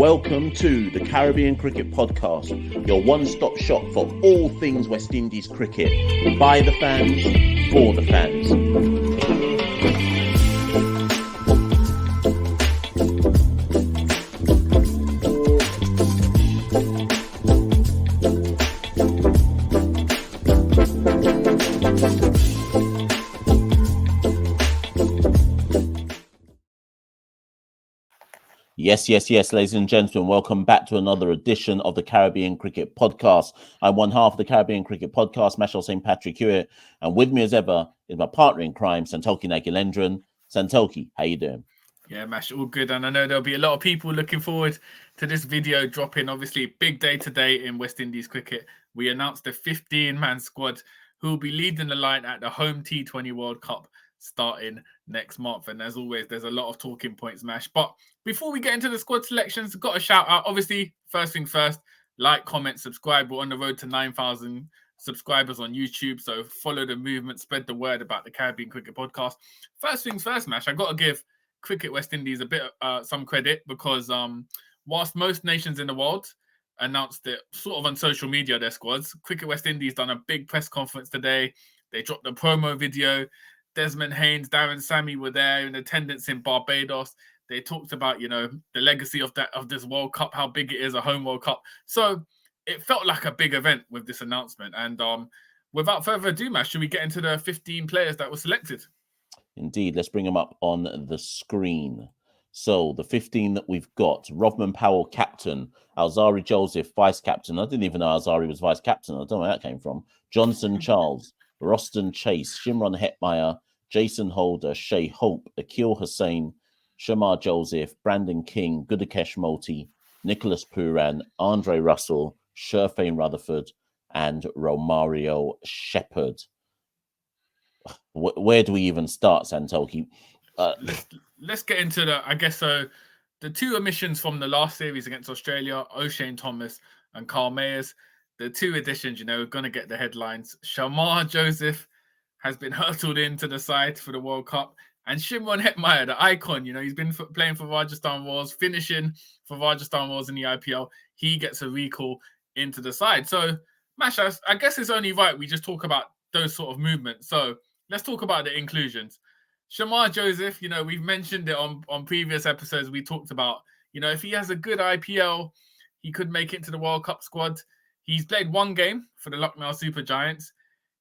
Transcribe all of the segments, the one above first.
Welcome to the Caribbean Cricket Podcast, your one-stop shop for all things West Indies cricket. By the fans, for the fans. Yes, ladies and gentlemen, welcome back to another edition of the Caribbean Cricket Podcast. I'm one half of the Caribbean Cricket Podcast, Machel St. Patrick here, and with me as ever is my partner in crime, Santokie Nagilendran. Santokie, how you doing? Yeah, Mash, all good, and I know there'll be a lot of people looking forward to this video dropping. Obviously, big day today in West Indies cricket. We announced the 15-man squad who will be leading the line at the home T20 World Cup starting next month. And as always, there's a lot of talking points, Mash. But before we get into the squad selections, got a shout out. Obviously, first things first, like, comment, subscribe. We're on the road to 9,000 subscribers on YouTube. So follow the movement, spread the word about the Caribbean Cricket Podcast. First things first, Mash, I got to give Cricket West Indies a bit some credit because whilst most nations in the world announced it sort of on social media, their squads, Cricket West Indies done a big press conference today. They dropped a promo video. Desmond Haynes, Darren Sammy were there in attendance in Barbados. They talked about, the legacy of this World Cup, how big it is, a home World Cup. So it felt like a big event with this announcement. And without further ado, Matt, should we get into the 15 players that were selected? Indeed, let's bring them up on the screen. So the 15 that we've got: Rovman Powell, captain; Alzarri Joseph, vice captain. I didn't even know Alzarri was vice captain. I don't know where that came from. Johnson Charles, Roston Chase, Shimron Hetmyer, Jason Holder, Shea Hope, Akil Hussain, Shamar Joseph, Brandon King, Gudakesh Moti, Nicholas Puran, Andre Russell, Sherfane Rutherford, and Romario Shepherd. Where do we even start, Santokie? Let's get into the two omissions from the last series against Australia, O'Shane Thomas and Carl Mayers. The two additions, we're going to get the headlines. Shamar Joseph has been hurtled into the side for the World Cup. And Shimron Hetmyer, the icon, he's been playing for Rajasthan Royals, finishing for Rajasthan Royals in the IPL. He gets a recall into the side. So, Mash, I guess it's only right we just talk about those sort of movements. So let's talk about the inclusions. Shamar Joseph, we've mentioned it on previous episodes. We talked about, if he has a good IPL, he could make it to the World Cup squad. He's played one game for the Lucknow Super Giants.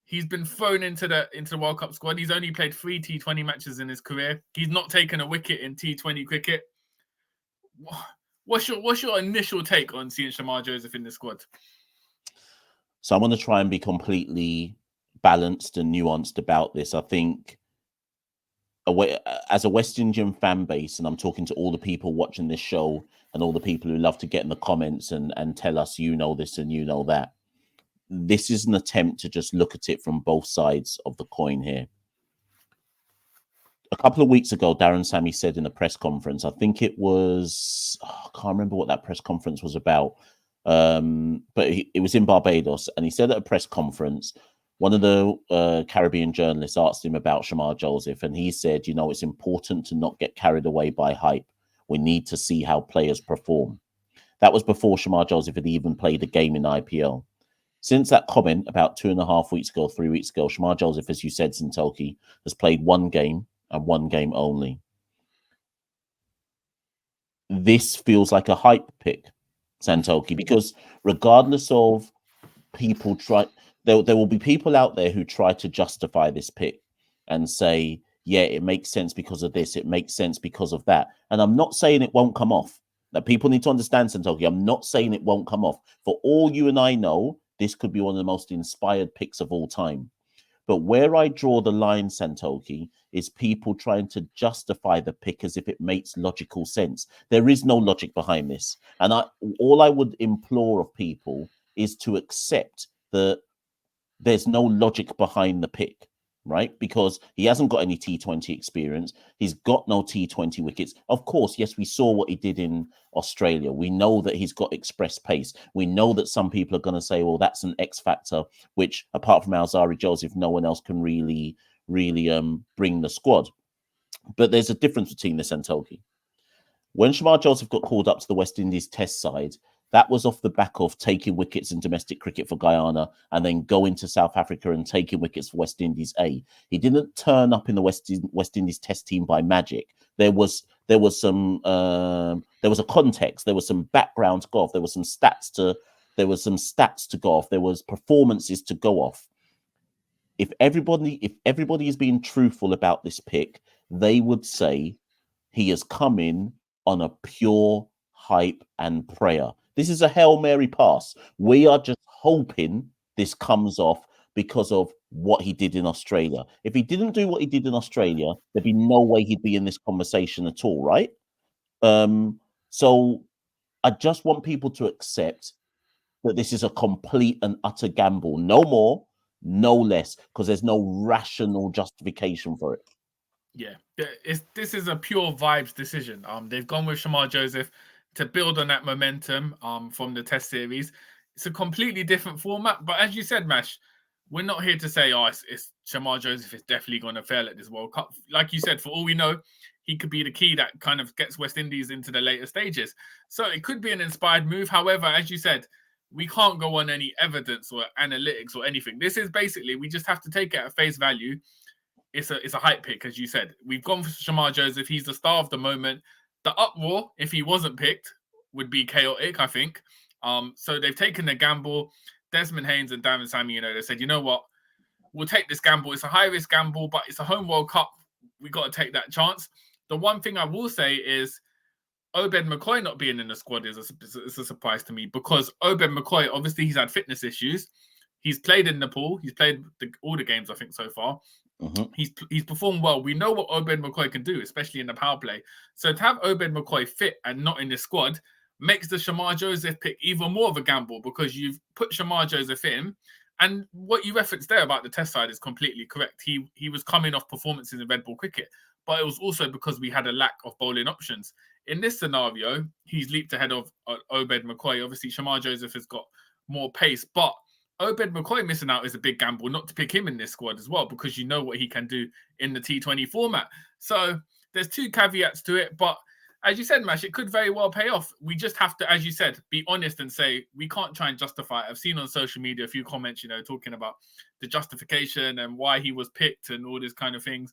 He's been thrown into the World Cup squad. He's only played 3 T20 matches in his career. He's not taken a wicket in T20 cricket. What's your initial take on seeing Shamar Joseph in the squad? So I'm going to try and be completely balanced and nuanced about this. I think as a West Indian fan base, and I'm talking to all the people watching this show and all the people who love to get in the comments and tell us, this and you know that. This is an attempt to just look at it from both sides of the coin here. A couple of weeks ago, Darren Sammy said in a press conference, I think it was, I can't remember what that press conference was about, but it was in Barbados. And he said at a press conference, one of the Caribbean journalists asked him about Shamar Joseph, and he said, it's important to not get carried away by hype. We need to see how players perform. That was before Shamar Joseph had even played a game in IPL. Since that comment about 2.5 weeks ago, 3 weeks ago, Shamar Joseph, as you said, Santokie, has played one game and one game only. This feels like a hype pick, Santokie, because regardless of people there will be people out there who try to justify this pick and say, yeah, it makes sense because of this, it makes sense because of that. And I'm not saying it won't come off. That people need to understand, Santokie, I'm not saying it won't come off. For all you and I know, this could be one of the most inspired picks of all time. But where I draw the line, Santokie, is people trying to justify the pick as if it makes logical sense. There is no logic behind this. And all I would implore of people is to accept that there's no logic behind the pick, right? Because he hasn't got any T20 experience. He's got no T20 wickets. Of course, yes, we saw what he did in Australia. We know that he's got express pace. We know that some people are going to say, well, that's an X factor, which apart from Alzarri Joseph, no one else can really bring the squad. But there's a difference between this and Santokie. When Shamar Joseph got called up to the West Indies Test side, that was off the back of taking wickets in domestic cricket for Guyana and then going to South Africa and taking wickets for West Indies A. He didn't turn up in the West Indies Test team by magic. There was some context, there was some background to go off, there was some stats to go off, there was performances to go off. If everybody is being truthful about this pick, they would say he has come in on a pure hype and prayer. This is a Hail Mary pass. We are just hoping this comes off because of what he did in Australia. If he didn't do what he did in Australia, there'd be no way he'd be in this conversation at all, right? So I just want people to accept that this is a complete and utter gamble. No more, no less, because there's no rational justification for it. Yeah, this is a pure vibes decision. They've gone with Shamar Joseph to build on that momentum from the Test series. It's a completely different format, but as you said, Mash, we're not here to say, oh, it's Shamar Joseph is definitely going to fail at this World Cup. Like you said, for all we know, he could be the key that kind of gets West Indies into the later stages. So it could be an inspired move. However, as you said, we can't go on any evidence or analytics or anything. This is basically, we just have to take it at face value. It's a hype pick, as you said. We've gone for Shamar Joseph. He's the star of the moment. The uproar, if he wasn't picked, would be chaotic, I think. So they've taken the gamble. Desmond Haynes and Sammy, they said, you know what? We'll take this gamble. It's a high-risk gamble, but it's a home World Cup. We got to take that chance. The one thing I will say is Obed McCoy not being in the squad is a surprise to me, because Obed McCoy, obviously, he's had fitness issues. He's played in Nepal. He's played all the games, I think, so far. Mm-hmm. He's performed well. We know what Obed McCoy can do, especially in the power play. So to have Obed McCoy fit and not in the squad makes the Shamar Joseph pick even more of a gamble, because you've put Shamar Joseph in. And what you referenced there about the Test side is completely correct. He was coming off performances in red ball cricket, but it was also because we had a lack of bowling options. In this scenario, he's leaped ahead of Obed McCoy. Obviously, Shamar Joseph has got more pace, but Obed McCoy missing out is a big gamble not to pick him in this squad as well, because you know what he can do in the T20 format. So there's two caveats to it, but as you said, Mash, it could very well pay off. We just have to, as you said, be honest and say we can't try and justify it. I've seen on social media a few comments, talking about the justification and why he was picked and all these kind of things.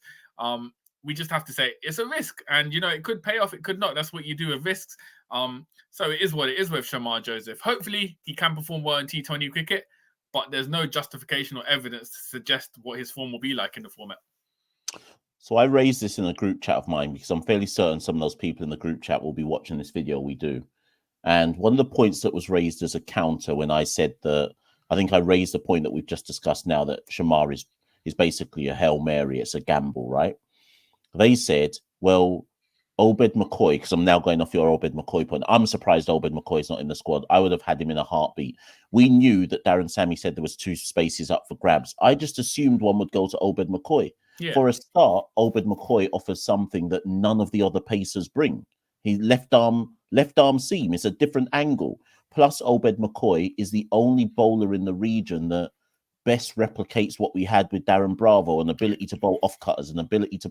We just have to say it's a risk, and it could pay off, it could not. That's what you do with risks. So it is what it is with Shamar Joseph. Hopefully he can perform well in T20 cricket, but there's no justification or evidence to suggest what his form will be like in the format. So I raised this in a group chat of mine, because I'm fairly certain some of those people in the group chat will be watching this video. We do. And one of the points that was raised as a counter when I said that, I think I raised the point that we've just discussed now, that Shamar is basically a Hail Mary. It's a gamble, right? They said, well, Obed McCoy, because I'm now going off your Obed McCoy point. I'm surprised Obed McCoy is not in the squad. I would have had him in a heartbeat. We knew that Darren Sammy said there was 2 spaces up for grabs. I just assumed one would go to Obed McCoy. Yeah. For a start, Obed McCoy offers something that none of the other pacers bring. He left arm seam. It's a different angle. Plus, Obed McCoy is the only bowler in the region that best replicates what we had with Darren Bravo, an ability to bowl off cutters, an ability to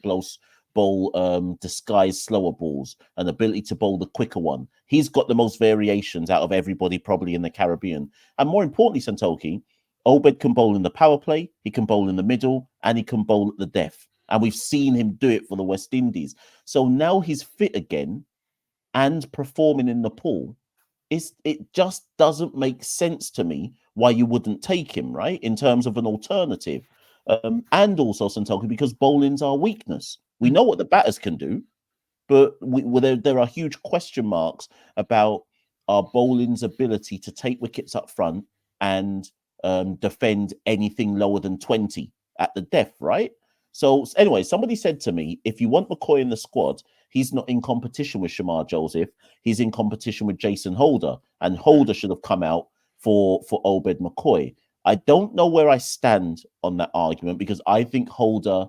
bowl disguised slower balls, an ability to bowl the quicker one. He's got the most variations out of everybody probably in the Caribbean. And more importantly, Santokie, Obed can bowl in the power play, he can bowl in the middle, and he can bowl at the death. And we've seen him do it for the West Indies. So now he's fit again and performing in Nepal. It just doesn't make sense to me why you wouldn't take him, right, in terms of an alternative. And also, Santokie, because bowling's our weakness. We know what the batters can do, but there are huge question marks about our bowling's ability to take wickets up front and defend anything lower than 20 at the death, right? So anyway, somebody said to me, if you want McCoy in the squad, he's not in competition with Shamar Joseph. He's in competition with Jason Holder, and Holder should have come out for Obed McCoy. I don't know where I stand on that argument, because I think Holder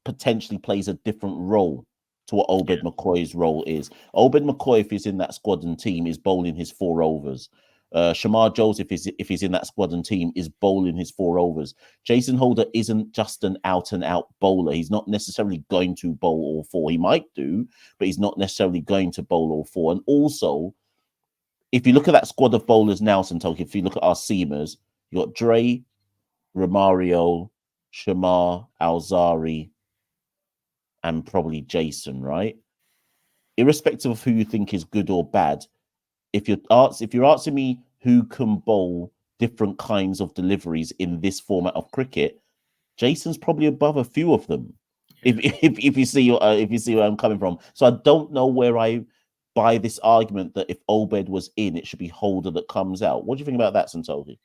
potentially plays a different role to what Obed McCoy's role is. Obed McCoy, if he's in that squad and team, is bowling his 4 overs. Shamar Joseph if he's in that squad and team is bowling his 4 overs. Jason Holder isn't just an out and out bowler. He's not necessarily going to bowl all 4. He might do, but he's not necessarily going to bowl all 4. And also, if you look at that squad of bowlers now, Santokie, if you look at our seamers, you got Dre, Romario, Shamar, Alzari, and probably Jason, right? Irrespective of who you think is good or bad, if you're asking me who can bowl different kinds of deliveries in this format of cricket, Jason's probably above a few of them. Yeah. If you see where I'm coming from, so I don't know where I buy this argument that if Obed was in, it should be Holder that comes out. What do you think about that, Santokie?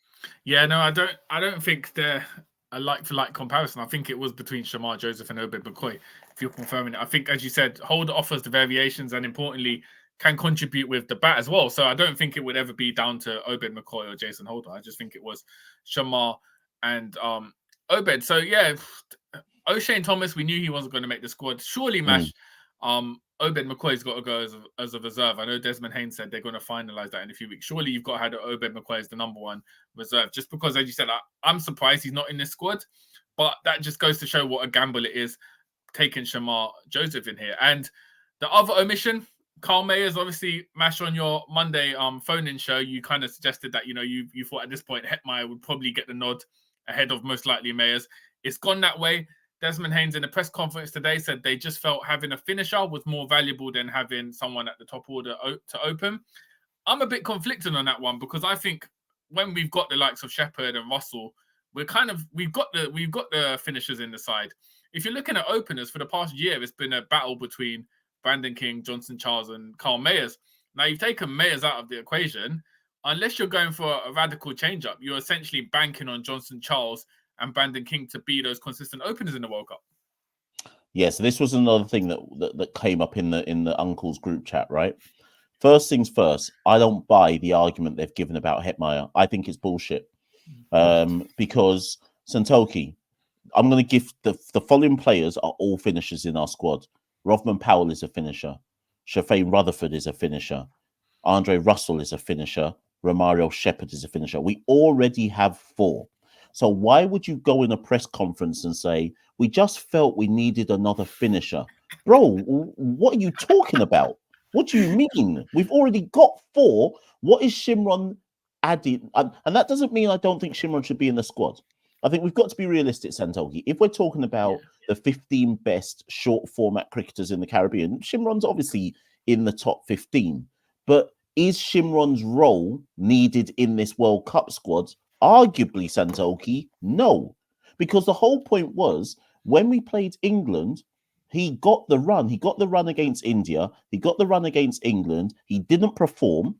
Yeah, no, I don't think they're a like-for-like comparison. I think it was between Shamar Joseph and Obed McCoy, if you're confirming it. I think, as you said, Holder offers the variations and, importantly, can contribute with the bat as well. So I don't think it would ever be down to Obed McCoy or Jason Holder. I just think it was Shamar and Obed. So, yeah, O'Shane Thomas, we knew he wasn't going to make the squad. Surely, Mash, Obed McCoy's got to go as a reserve. I know Desmond Haynes said they're going to finalise that in a few weeks. Surely you've got to have Obed McCoy as the number 1 reserve. Just because, as you said, I'm surprised he's not in this squad. But that just goes to show what a gamble it is taking Shamar Joseph in here. And the other omission, Carl Mayers, obviously, Mash, on your Monday phone-in show, you kind of suggested that, you thought at this point Hetmyer would probably get the nod ahead of most likely Mayers. It's gone that way. Desmond Haynes in a press conference today said they just felt having a finisher was more valuable than having someone at the top order to open. I'm a bit conflicted on that one because I think when we've got the likes of Shepherd and Russell, we've got the finishers in the side. If you're looking at openers for the past year, it's been a battle between Brandon King, Johnson Charles, and Carl Mayers. Now you've taken Mayers out of the equation. Unless you're going for a radical change-up, you're essentially banking on Johnson Charles and Brandon King to be those consistent openers in the World Cup. Yeah, so this was another thing that came up in the Uncle's group chat, right? First things first, I don't buy the argument they've given about Hetmyer. I think it's bullshit. Because Santokie, I'm going to give the following players are all finishers in our squad. Rovman Powell is a finisher. Shafane Rutherford is a finisher. Andre Russell is a finisher. Romario Shepherd is a finisher. We already have 4. So why would you go in a press conference and say, we just felt we needed another finisher? Bro, what are you talking about? What do you mean? We've already got 4. What is Shimron added? And that doesn't mean I don't think Shimron should be in the squad. I think we've got to be realistic, Santokie. If we're talking about the 15 best short format cricketers in the Caribbean, Shimron's obviously in the top 15. But is Shimron's role needed in this World Cup squad? Arguably, Santokie, no. Because the whole point was, when we played England, he got the run. He got the run against India. He got the run against England. He didn't perform.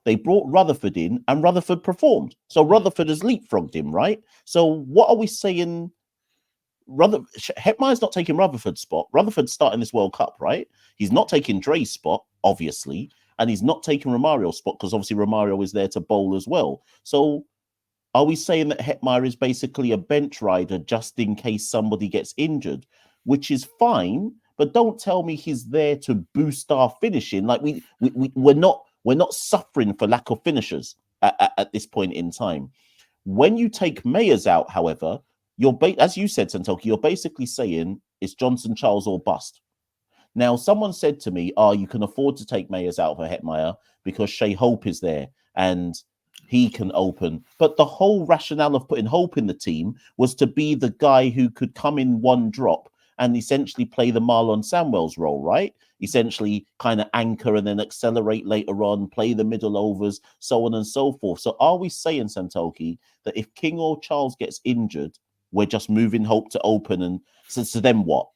They brought Rutherford in, and Rutherford performed. So Rutherford has leapfrogged him, right? So what are we saying? Hetmyer's not taking Rutherford's spot. Rutherford's starting this World Cup, right? He's not taking Dre's spot, obviously, and he's not taking Romario's spot because obviously Romario is there to bowl as well. So are we saying that Hetmyer is basically a bench rider just in case somebody gets injured, which is fine, but don't tell me he's there to boost our finishing. Like we're not suffering for lack of finishers at this point in time. When you take Mayers out, however, as you said, Santokie, you're basically saying it's Johnson Charles or bust. Now, someone said to me, you can afford to take Mayers out for Hetmyer because Shea Hope is there and he can open. But the whole rationale of putting Hope in the team was to be the guy who could come in one drop and essentially play the Marlon Samuels role, right? Essentially kind of anchor and then accelerate later on, play the middle overs, so on and so forth. So are we saying, Santokie, that if King or Charles gets injured, we're just moving Hope to open? And so then what?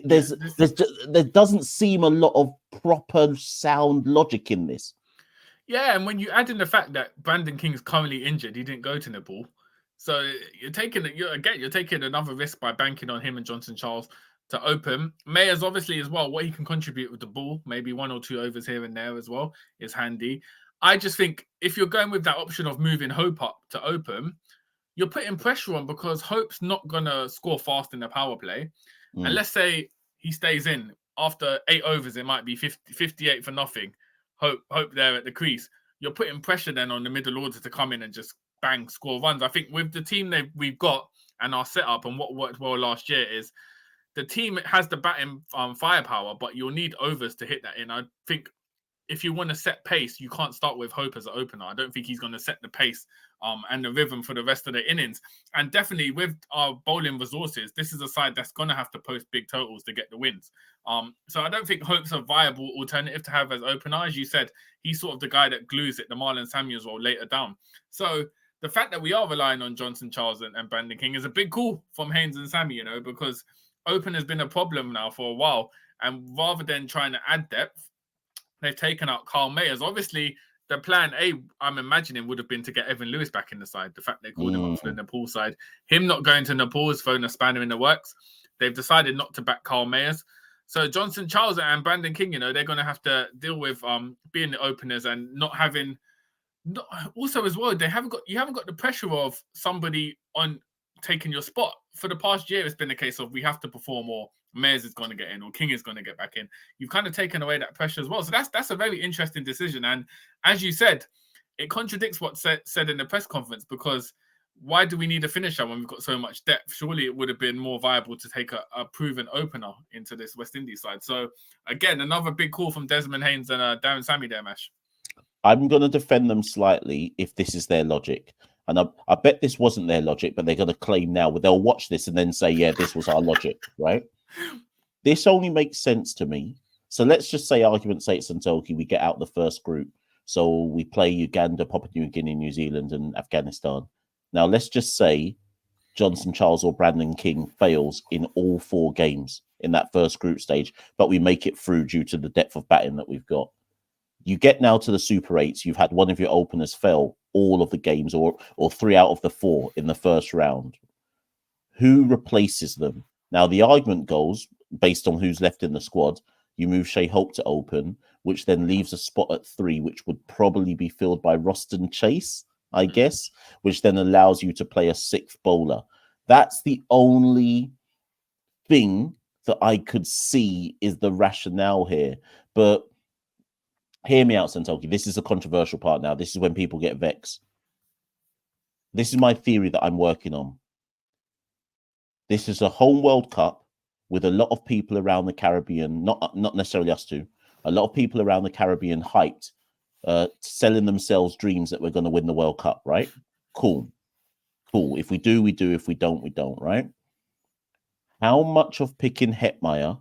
There doesn't seem a lot of proper sound logic in this. Yeah, and when you add in the fact that Brandon King's currently injured, he didn't go to Nepal. So you're taking another risk by banking on him and Johnson Charles to open. Mayers, obviously, as well, what he can contribute with the ball, maybe 1 or 2 overs here and there as well, is handy. I just think if you're going with that option of moving Hope up to open, you're putting pressure on because Hope's not going to score fast in the power play. And let's say he stays in. After 8 overs, it might be 58 for nothing. Hope there at the crease. you're putting pressure then on the middle order to come in and just bang, score runs. I think with the team we've got and our setup and what worked well last year is the team has the batting firepower, but you'll need overs to hit that in. I think if you want to set pace, you can't start with Hope as an opener. I don't think he's going to set the pace and the rhythm for the rest of the innings. And definitely with our bowling resources, this is a side that's going to have to post big totals to get the wins. So I don't think Hope's a viable alternative to have as opener. As you said, he's sort of the guy that glues it, the Marlon Samuels role later down. So the fact that we are relying on Johnson Charles and Brandon King is a big call from Haynes and Sammy, you know, because open has been a problem now for a while. And rather than trying to add depth, they've taken out Carl Mayers. Obviously, the plan A, I'm imagining, would have been to get Evan Lewis back in the side. The fact they called him up for the Nepal side. Him not going to Nepal is throwing a spanner in the works. They've decided not to back Carl Mayers. So Johnson Charles and Brandon King, you know, they're going to have to deal with being the openers and not having... Also, as well, you haven't got the pressure of somebody on taking your spot. For the past year, it's been a case of we have to perform, or Mayers is going to get in, or King is going to get back in. You've kind of taken away that pressure as well. So that's a very interesting decision. And as you said, it contradicts what said in the press conference, because why do we need a finisher when we've got so much depth? Surely it would have been more viable to take a proven opener into this West Indies side. So again, another big call from Desmond Haynes and Darren Sammy there, Mash. I'm going to defend them slightly if this is their logic. And I bet this wasn't their logic, but they're going to claim now, they'll watch this and then say, yeah, this was our logic, right? This only makes sense to me. So let's just say, argument's sake, Santokie, we get out the first group. So we play Uganda, Papua New Guinea, New Zealand, and Afghanistan. Now, let's just say Johnson Charles or Brandon King fails in all 4 games in that first group stage, but we make it through due to the depth of batting that we've got. You get now to the Super 8s, you've had one of your openers fail all of the games, or 3 out of the 4 in the first round. Who replaces them? Now, the argument goes, based on who's left in the squad, you move Shea Hope to open, which then leaves a spot at 3, which would probably be filled by Roston Chase, I guess, which then allows you to play a 6th bowler. That's the only thing that I could see is the rationale here. But hear me out, Santokie. This is a controversial part now. This is when people get vexed. This is my theory that I'm working on. This is a home World Cup with a lot of people around the Caribbean, not necessarily us two, a lot of people around the Caribbean hyped, selling themselves dreams that we're going to win the World Cup, right? Cool. If we do, we do. If we don't, we don't, right? How much of picking Hetmyer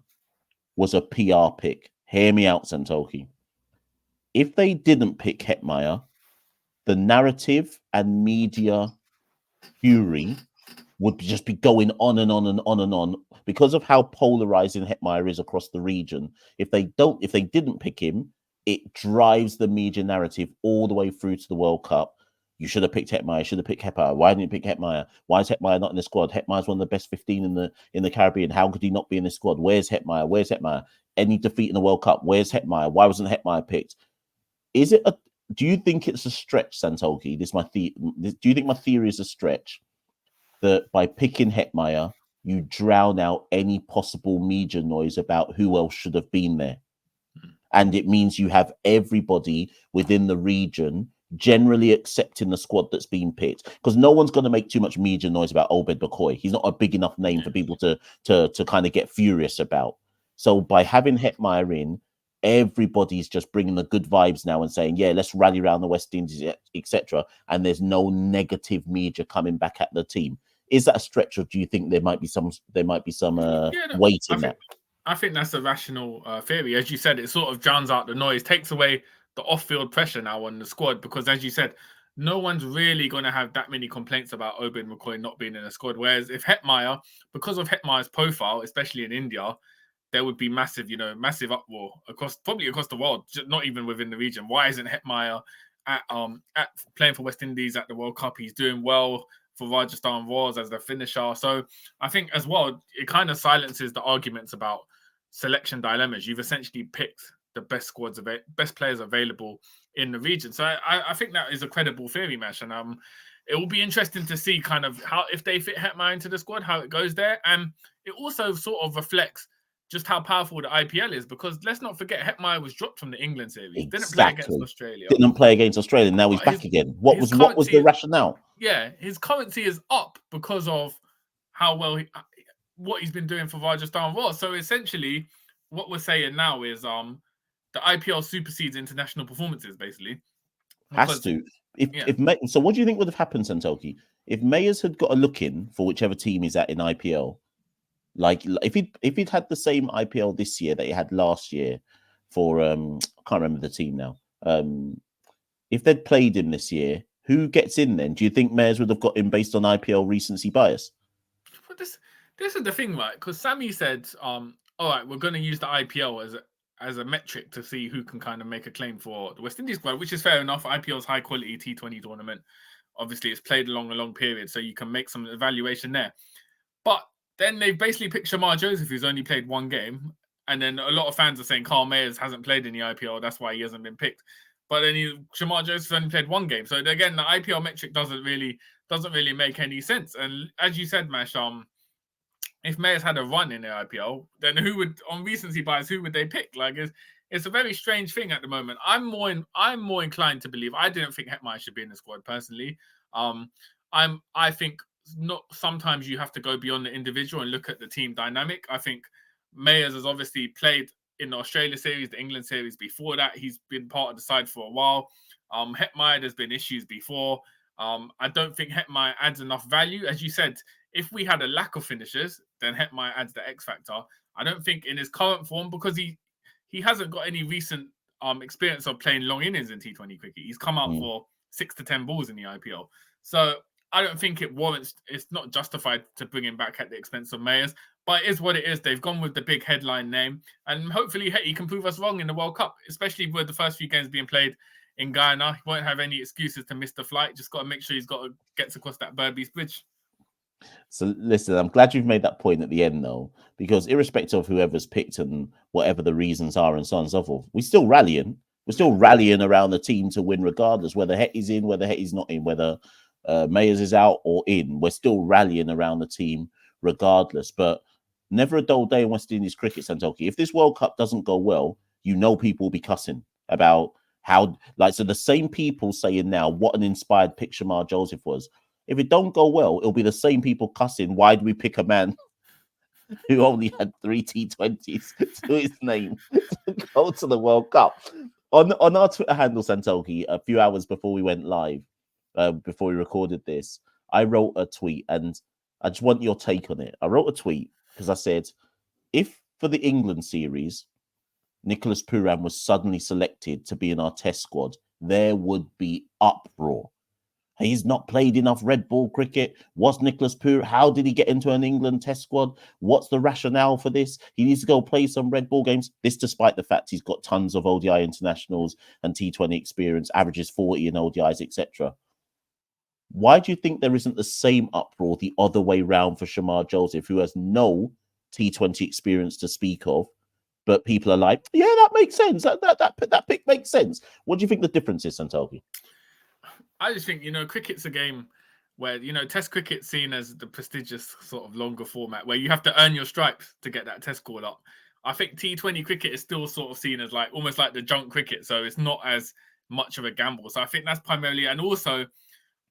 was a PR pick? Hear me out, Santokie. If they didn't pick Hetmyer, the narrative and media fury would just be going on and on and on and on because of how polarizing Hetmyer is across the region. If they didn't pick him, it drives the media narrative all the way through to the World Cup. You should have picked Hetmyer. Should have picked Hetmyer. Why didn't you pick Hetmyer? Why is Hetmyer not in the squad? Hetmyer's one of the best 15 in the Caribbean. How could he not be in the squad? Where's Hetmyer? Where's Hetmyer? Any defeat in the World Cup? Where's Hetmyer? Why wasn't Hetmyer picked? Do you think it's a stretch, Santokie? Do you think my theory is a stretch? That by picking Hetmyer, you drown out any possible media noise about who else should have been there. And it means you have everybody within the region generally accepting the squad that's been picked. Because no one's going to make too much media noise about Obed Bakoy. He's not a big enough name for people to kind of get furious about. So by having Hetmyer in, everybody's just bringing the good vibes now and saying, yeah, let's rally around the West Indies, etc. And there's no negative media coming back at the team. Is that a stretch, or do you think there might be some weight in that? I think that's a rational theory. As you said, it sort of drowns out the noise, takes away the off-field pressure now on the squad, because as you said, no one's really going to have that many complaints about Obed McCoy not being in the squad. Whereas if Hetmyer, because of Hetmyer's profile, especially in India, there would be massive uproar across the world, not even within the region. Why isn't Hetmyer at playing for West Indies at the World Cup? He's doing well for Rajasthan Royals as the finisher. So I think as well, it kind of silences the arguments about selection dilemmas. You've essentially picked the best players available in the region. So I think that is a credible theory, Mesh. And it will be interesting to see kind of how, if they fit Hetmyer into the squad, how it goes there. And it also sort of reflects just how powerful the IPL is, because let's not forget Hetmyer was dropped from the England series, didn't play against Exactly. Australia. Didn't play against Australia. Now he's But back again. What was the currency- rationale? Yeah, his currency is up because of how well what he's been doing for Rajasthan Royals. So essentially, what we're saying now is the IPL supersedes international performances, basically. Has to. Yeah. So what do you think would have happened, Santokie, if Mayers had got a look in for whichever team he's at in IPL? Like if he'd had the same IPL this year that he had last year for I can't remember the team now. If they'd played him this year, who gets in then? Do you think Mayers would have got him based on IPL recency bias? But this is the thing, right? Because Sammy said, all right, we're going to use the IPL as a metric to see who can kind of make a claim for the West Indies squad, which is fair enough. IPL's high quality T20 tournament. Obviously, it's played along a long period, so you can make some evaluation there. But then they've basically picked Shamar Joseph, who's only played one game. And then a lot of fans are saying Carl Mayers hasn't played in the IPL. That's why he hasn't been picked. But then Shamar Joseph only played one game. So again, the IPL metric doesn't really make any sense. And as you said, Mash, if Mayers had a run in the IPL, then who would, on recency bias, who would they pick? Like it's a very strange thing at the moment. I'm more inclined to believe. I didn't think Hetmyer should be in the squad personally. I think not. Sometimes you have to go beyond the individual and look at the team dynamic. I think Mayers has obviously played in the Australia series, the England series before that. He's been part of the side for a while. Hetmyer, there's been issues before. I don't think Hetmyer adds enough value. As you said, if we had a lack of finishers, then Hetmyer adds the X factor. I don't think in his current form, because he hasn't got any recent experience of playing long innings in T20 cricket. He's come out for 6 to 10 balls in the IPL. So I don't think it's not justified to bring him back at the expense of Mayers. But it is what it is. They've gone with the big headline name. And hopefully he can prove us wrong in the World Cup, especially with the first few games being played in Guyana. He won't have any excuses to miss the flight. Just got to make sure gets across that Berbice Bridge. So listen, I'm glad you've made that point at the end, though, because irrespective of whoever's picked and whatever the reasons are and so on and so forth, we're still rallying. We're still rallying around the team to win, regardless whether Hetty's in, whether Hetty's not in, whether Mayers is out or in. We're still rallying around the team regardless. But never a dull day in West Indies cricket, Santokie. If this World Cup doesn't go well, you know people will be cussing about how, so the same people saying now what an inspired pick Shamar Joseph was. If it don't go well, it'll be the same people cussing. Why do we pick a man who only had 3 T20s to his name to go to the World Cup? On our Twitter handle, Santokie, a few hours before we went live, before we recorded this, I wrote a tweet, and I just want your take on it. I wrote a tweet because I said, if for the England series, Nicholas Pooran was suddenly selected to be in our test squad, there would be uproar. He's not played enough red ball cricket. What's Nicholas Pooran? How did he get into an England test squad? What's the rationale for this? He needs to go play some red ball games. This despite the fact he's got tons of ODI internationals and T20 experience, averages 40 in ODIs, etc. Why do you think there isn't the same uproar the other way round for Shamar Joseph, who has no T20 experience to speak of, but people are like, yeah, that makes sense. That pick makes sense. What do you think the difference is, Santokie? I just think, cricket's a game where, test cricket's seen as the prestigious sort of longer format where you have to earn your stripes to get that test call up. I think T20 cricket is still sort of seen as almost like the junk cricket. So it's not as much of a gamble. So I think that's primarily, and also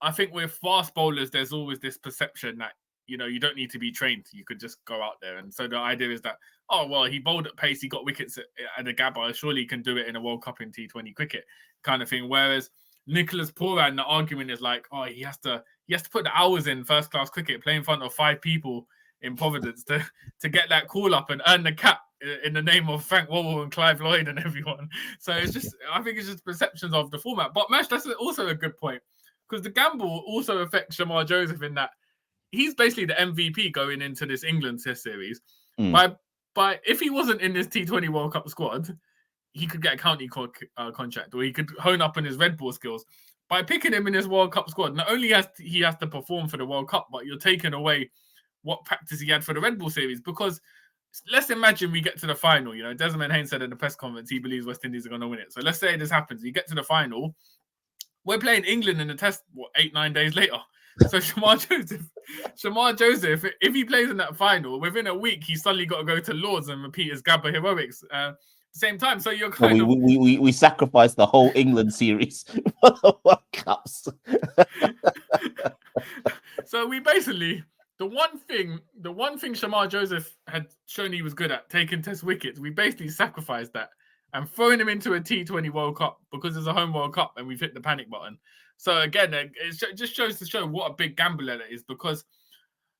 I think with fast bowlers, there's always this perception that, you don't need to be trained. You could just go out there. And so the idea is that, oh, well, he bowled at pace. He got wickets at the Gabba. Surely he can do it in a World Cup in T20 cricket kind of thing. Whereas Nicholas Pooran, the argument is he has to put the hours in first class cricket, play in front of 5 people in Providence to get that call up and earn the cap in the name of Frank Worrell and Clive Lloyd and everyone. So I think it's just perceptions of the format. But Mash, that's also a good point, because the gamble also affects Shamar Joseph in that he's basically the MVP going into this England Test series. By if he wasn't in this T20 World Cup squad, he could get a county contract, or he could hone up on his red ball skills. By picking him in his World Cup squad, not only he has to perform for the World Cup, but you're taking away what practice he had for the red ball series. Because let's imagine we get to the final. Sammy and Haynes said in the press conference he believes West Indies are going to win it. So let's say this happens. You get to the final. We're playing England in the test, 8-9 days later. So Shamar Joseph, if he plays in that final, within a week he's suddenly got to go to Lords and repeat his Gabba heroics. Same time, so you're kind of we sacrificed the whole England series for the World Cups. So we basically the one thing Shamar Joseph had shown he was good at, taking test wickets, we basically sacrificed that and throwing him into a T20 World Cup because it's a home World Cup and we've hit the panic button. So again, it just shows to show what a big gambler that is, because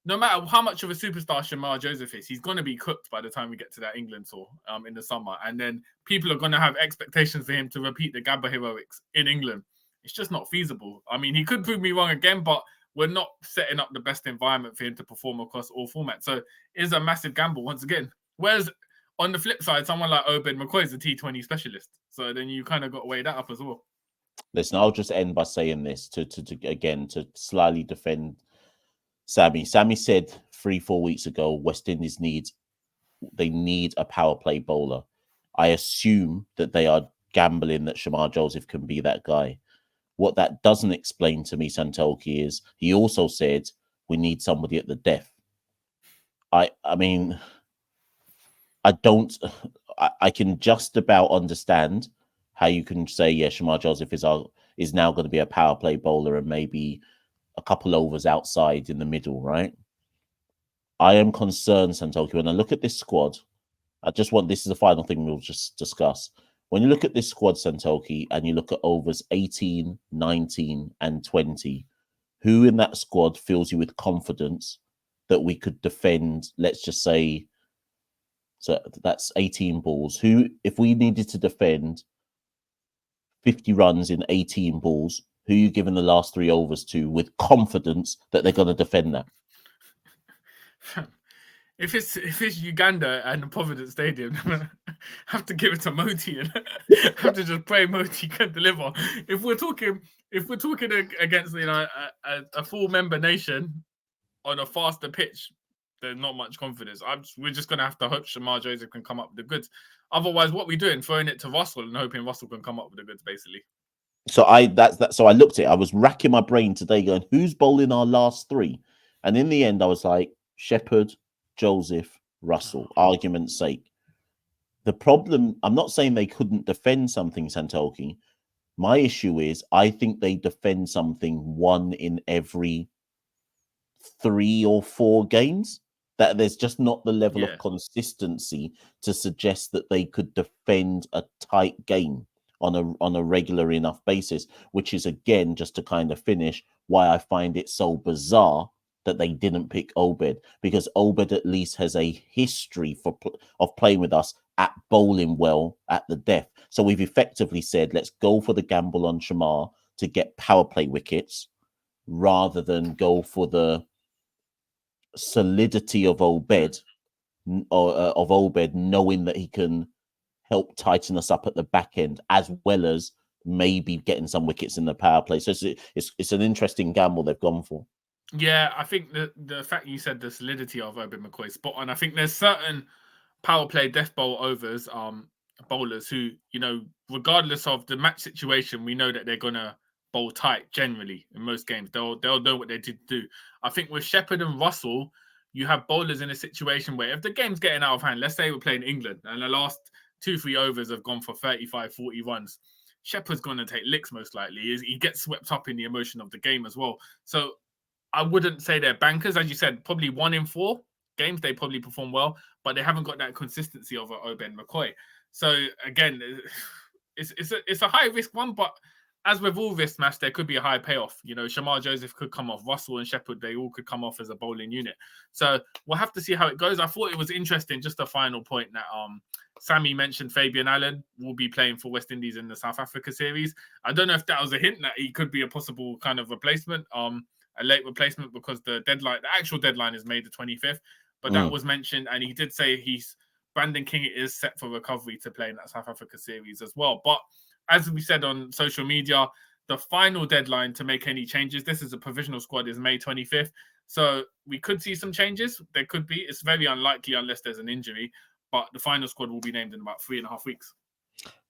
no matter how much of a superstar Shamar Joseph is, he's going to be cooked by the time we get to that England tour in the summer. And then people are going to have expectations for him to repeat the Gabba heroics in England. It's just not feasible. I mean, he could prove me wrong again, but we're not setting up the best environment for him to perform across all formats. So it's a massive gamble once again. Whereas on the flip side, someone like Obed McCoy is a T20 specialist. So then you kind of got to weigh that up as well. Listen, I'll just end by saying this to slightly defend Sammy. Sammy said 3-4 weeks ago, West Indies need a power play bowler. I assume that they are gambling that Shamar Joseph can be that guy. What that doesn't explain to me, Santokie, is he also said we need somebody at the death. I mean, I can just about understand how you can say, yeah, Shamar Joseph is now going to be a power play bowler and maybe a couple overs outside in the middle, right? I am concerned, Santokie, when I look at this squad. This is the final thing we'll just discuss. When you look at this squad, Santokie, and you look at overs 18, 19, and 20, who in that squad fills you with confidence that we could defend, let's just say, so that's 18 balls. Who, if we needed to defend 50 runs in 18 balls, who are you giving the last 3 overs to with confidence that they're going to defend that? If it's Uganda and the Providence Stadium, I have to give it to Moti and have to just pray Moti can deliver. If we're talking against a full member nation on a faster pitch, there's not much confidence. We're just gonna have to hope Shamar Joseph can come up with the goods. Otherwise, what we doing? Throwing it to Russell and hoping Russell can come up with the goods, basically. So I looked at it. I was racking my brain today, going, who's bowling our last 3? And in the end, I was like, Shepherd, Joseph, Russell, argument's sake. The problem, I'm not saying they couldn't defend something, Santokie. My issue is I think they defend something 1 in every 3 or 4 games. That there's just not the level of consistency to suggest that they could defend a tight game on a regular enough basis, which is, again, just to kind of finish, why I find it so bizarre that they didn't pick Obed, because Obed at least has a history of playing with us at bowling well at the death. So we've effectively said, let's go for the gamble on Shamar to get power play wickets rather than go for the solidity of Obed, knowing that he can help tighten us up at the back end, as well as maybe getting some wickets in the power play. So it's an interesting gamble they've gone for. Yeah, I think the fact you said the solidity of Obed McCoy is spot on. I think there's certain power play death bowl overs, bowlers who, regardless of the match situation, we know that they're gonna bowl tight generally in most games. They'll know what they did do. I think with Shepherd and Russell, you have bowlers in a situation where if the game's getting out of hand, let's say we're playing England and the last 2-3 overs have gone for 35, 40 runs, Shepherd's going to take licks most likely. He gets swept up in the emotion of the game as well. So I wouldn't say they're bankers. As you said, probably 1 in 4 games they probably perform well, but they haven't got that consistency of Obed McCoy. So again, it's a high risk one, but as with all risk match, there could be a high payoff. Shamar Joseph could come off, Russell and Shepherd, they all could come off as a bowling unit. So we'll have to see how it goes. I thought it was interesting, just a final point, that Sammy mentioned Fabian Allen will be playing for West Indies in the South Africa series. I don't know if that was a hint that he could be a possible kind of replacement, a late replacement, because the actual deadline is May the 25th, but that was mentioned, and he did say Brandon King is set for recovery to play in that South Africa series as well. But as we said on social media, the final deadline to make any changes, this is a provisional squad, is May 25th. So we could see some changes. There could be. It's very unlikely unless there's an injury, but the final squad will be named in about 3.5 weeks.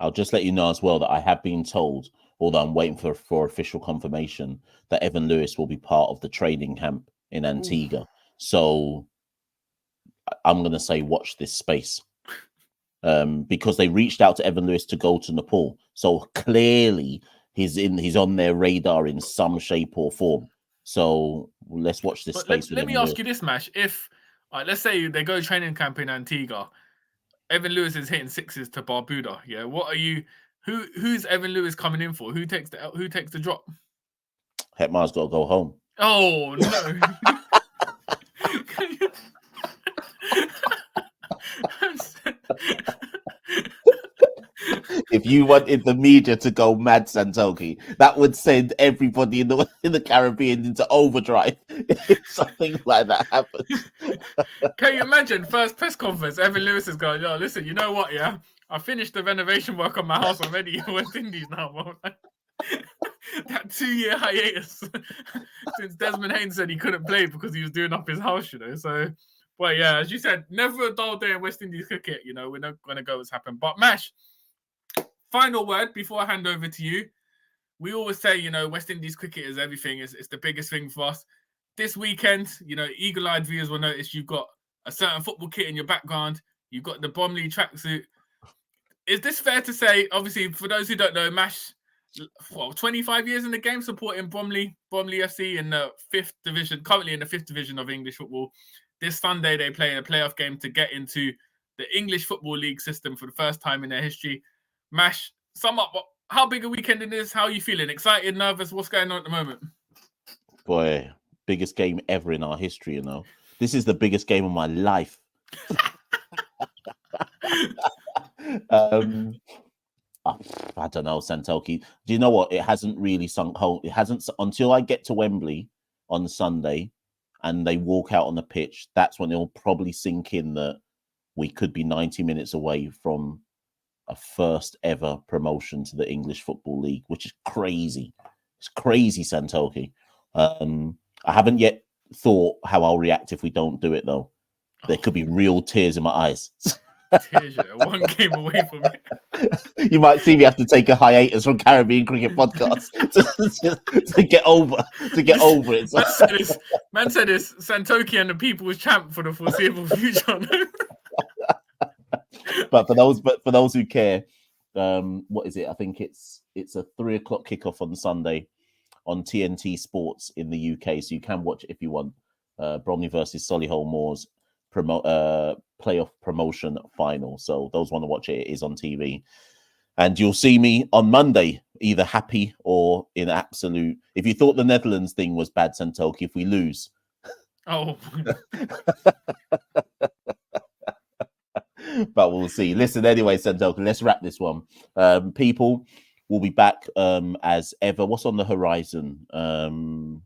I'll just let you know as well that I have been told although I'm waiting for official confirmation that Evan Lewis will be part of the training camp in Antigua. So I'm going to say watch this space. Because they reached out to Evan Lewis to go to Nepal. So clearly he's on their radar in some shape or form. So let's watch this space. Let me ask you this, Mash. If let's say they go training camp in Antigua, Evan Lewis is hitting sixes to Barbuda. Yeah, what are you? Who's Evan Lewis coming in for? Who takes the drop? Hetmyer's got to go home. Oh no! If you wanted the media to go mad, Santokie, that would send everybody in the Caribbean into overdrive if something like that happens. Can you imagine? First press conference, Evan Lewis is going, "Yo, listen, you know what? Yeah, I finished the renovation work on my house already in West Indies now." That 2-year hiatus since Desmond Haynes said he couldn't play because he was doing up his house, you know. So, well, yeah, as you said, never a dull day in West Indies cricket. You know, we're not going to go what's happened. But Mash, final word before I hand over to you. We always say, you know, West Indies cricket is everything. It's the biggest thing for us. This weekend, you know, eagle-eyed viewers will notice you've got a certain football kit in your background. You've got the Bromley tracksuit. Is this fair to say? Obviously, for those who don't know, Mash, 25 years in the game, supporting Bromley FC in the 5th division, currently in the 5th division of English football. This Sunday, they play a playoff game to get into the English Football League system for the first time in their history. Mash, sum up how big a weekend it is. How are you feeling? Excited, nervous? What's going on at the moment? Boy, biggest game ever in our history, you know. This is the biggest game of my life. I don't know, Santokie. Do you know what? It hasn't really sunk home. It hasn't until I get to Wembley on Sunday and they walk out on the pitch. That's when it'll probably sink in that we could be 90 minutes away from a first ever promotion to the English Football League, which is crazy. It's crazy, Santokie. I haven't yet thought how I'll react if we don't do it, though. There could be real tears in my eyes. Tears, yeah. One game away from it. You might see me have to take a hiatus from Caribbean Cricket Podcast to get over it. Man said it's Santokie and the people's champ for the foreseeable future. But for those who care, what is it? I think it's a 3:00 kickoff on Sunday on TNT Sports in the UK, so you can watch it if you want. Bromley versus Solihull Moors playoff promotion final. So those want to watch it, it is on TV. And you'll see me on Monday, either happy or in absolute. If you thought the Netherlands thing was bad, Santokie, if we lose. Oh. But we'll see. Listen, anyway, Santokie, let's wrap this one. People will be back as ever. What's on the horizon? The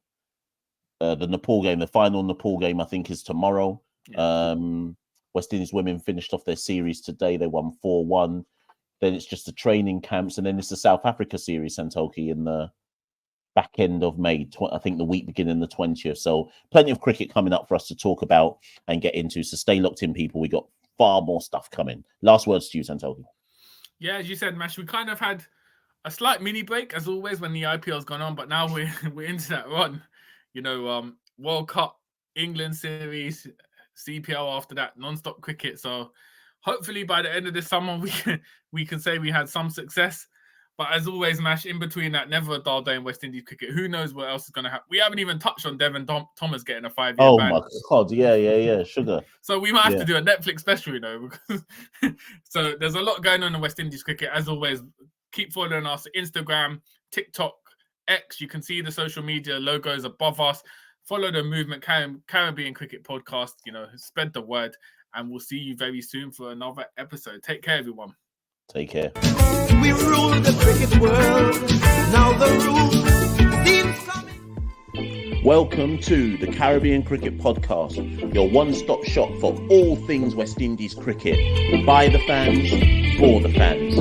Nepal game, the final Nepal game, I think, is tomorrow. Yeah. West Indies women finished off their series today. They won 4-1. Then it's just the training camps, and then it's the South Africa series, Santokie, in the back end of May. I think the week beginning the 20th. So plenty of cricket coming up for us to talk about and get into. So stay locked in, people. We got far more stuff coming. Last words to you, Santokie. Yeah, as you said, Mash, we kind of had a slight mini break as always when the IPL's gone on, but now we're into that run. You know, World Cup, England series, CPL after that, non-stop cricket. So hopefully by the end of this summer we can say we had some success. But as always, Mash, in between that, never a dull day in West Indies cricket. Who knows what else is going to happen? We haven't even touched on Devon Thomas getting a 5-year ban. Oh my God, yeah, sugar. So we might have to do a Netflix special, you know. Because so there's a lot going on in West Indies cricket. As always, keep following us, Instagram, TikTok, X. You can see the social media logos above us. Follow the Movement Caribbean Cricket Podcast. You know, spread the word. And we'll see you very soon for another episode. Take care, everyone. Take care. We rule the cricket world. Now the rules seem coming. Welcome to the Caribbean Cricket Podcast, your one-stop shop for all things West Indies cricket. By the fans, for the fans.